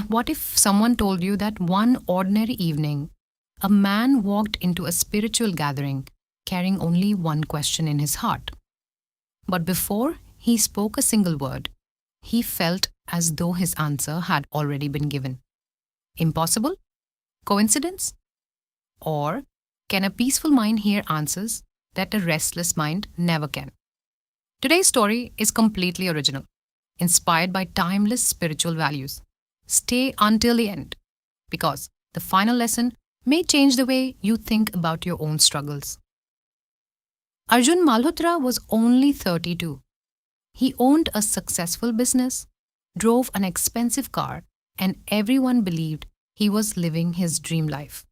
What if someone told you that one ordinary evening, a man walked into a spiritual gathering carrying only one question in his heart? But before he spoke a single word, he felt as though his answer had already been given. Impossible? Coincidence? Or can a peaceful mind hear answers that a restless mind never can? Today's story is completely original, inspired by timeless spiritual values. Stay until the end, because the final lesson may change the way you think about your own struggles. Arjun Malhotra was only 32. He owned a successful business, drove an expensive car, and everyone believed he was living his dream life.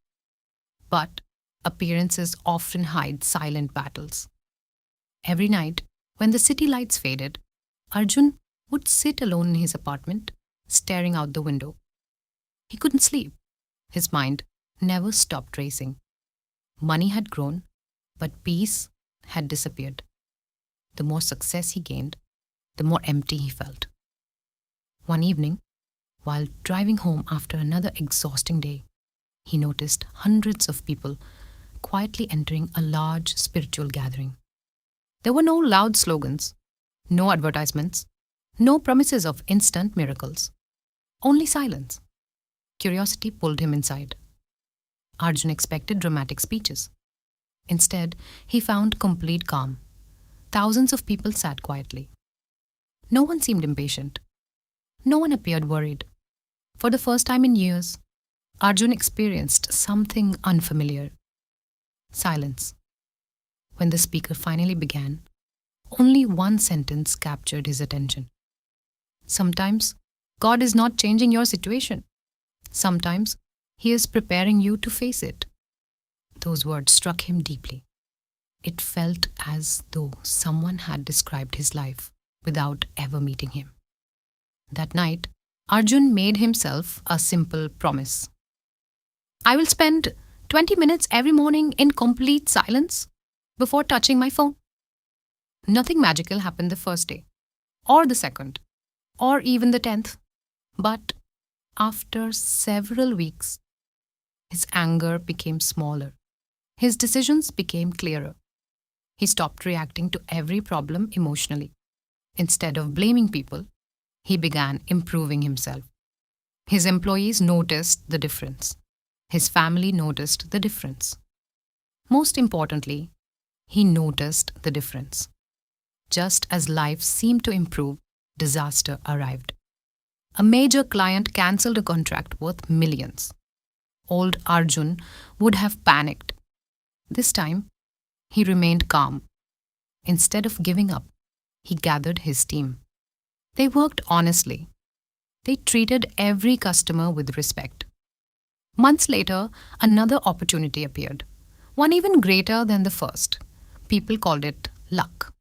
But appearances often hide silent battles. Every night, when the city lights faded, Arjun would sit alone in his apartment, staring out the window. He couldn't sleep. His mind never stopped racing. Money had grown, but peace had disappeared. The more success he gained, the more empty he felt. One evening, while driving home after another exhausting day, he noticed hundreds of people quietly entering a large spiritual gathering. There were no loud slogans, no advertisements, no promises of instant miracles, only silence. Curiosity pulled him inside. Arjun expected dramatic speeches. Instead, he found complete calm. Thousands of people sat quietly. No one seemed impatient. No one appeared worried. For the first time in years, Arjun experienced something unfamiliar. Silence. When the speaker finally began, only one sentence captured his attention. Sometimes, God is not changing your situation. Sometimes, He is preparing you to face it. Those words struck him deeply. It felt as though someone had described his life without ever meeting him. That night, Arjun made himself a simple promise. I will spend 20 minutes every morning in complete silence before touching my phone. Nothing magical happened the first day, or the second, or even the 10th. But after several weeks, his anger became smaller. His decisions became clearer. He stopped reacting to every problem emotionally. Instead of blaming people, he began improving himself. His employees noticed the difference. His family noticed the difference. Most importantly, he noticed the difference. Just as life seemed to improve, disaster arrived. A major client cancelled a contract worth millions. Old Arjun would have panicked. This time, he remained calm. Instead of giving up, he gathered his team. They worked honestly. They treated every customer with respect. Months later, another opportunity appeared, one even greater than the first. People called it luck.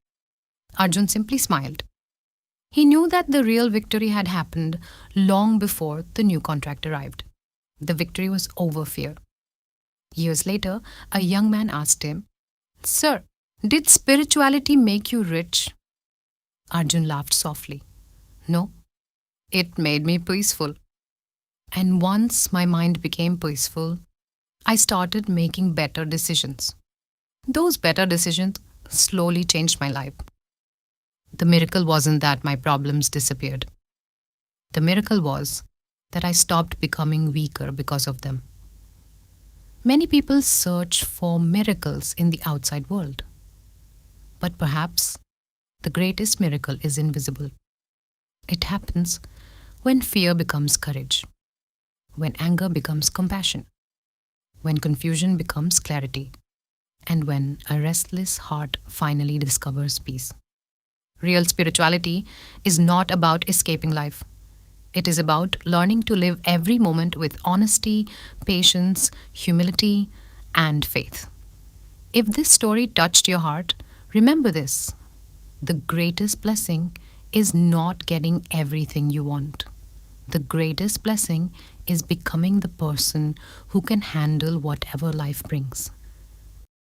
Arjun simply smiled. He knew that the real victory had happened long before the new contract arrived. The victory was over fear. Years later, a young man asked him, Sir, did spirituality make you rich? Arjun laughed softly. No, it made me peaceful. And once my mind became peaceful, I started making better decisions. Those better decisions slowly changed my life. The miracle wasn't that my problems disappeared. The miracle was that I stopped becoming weaker because of them. Many people search for miracles in the outside world. But perhaps the greatest miracle is invisible. It happens when fear becomes courage, when anger becomes compassion, when confusion becomes clarity, and when a restless heart finally discovers peace. Real spirituality is not about escaping life. It is about learning to live every moment with honesty, patience, humility, and faith. If this story touched your heart, remember this. The greatest blessing is not getting everything you want. The greatest blessing is becoming the person who can handle whatever life brings.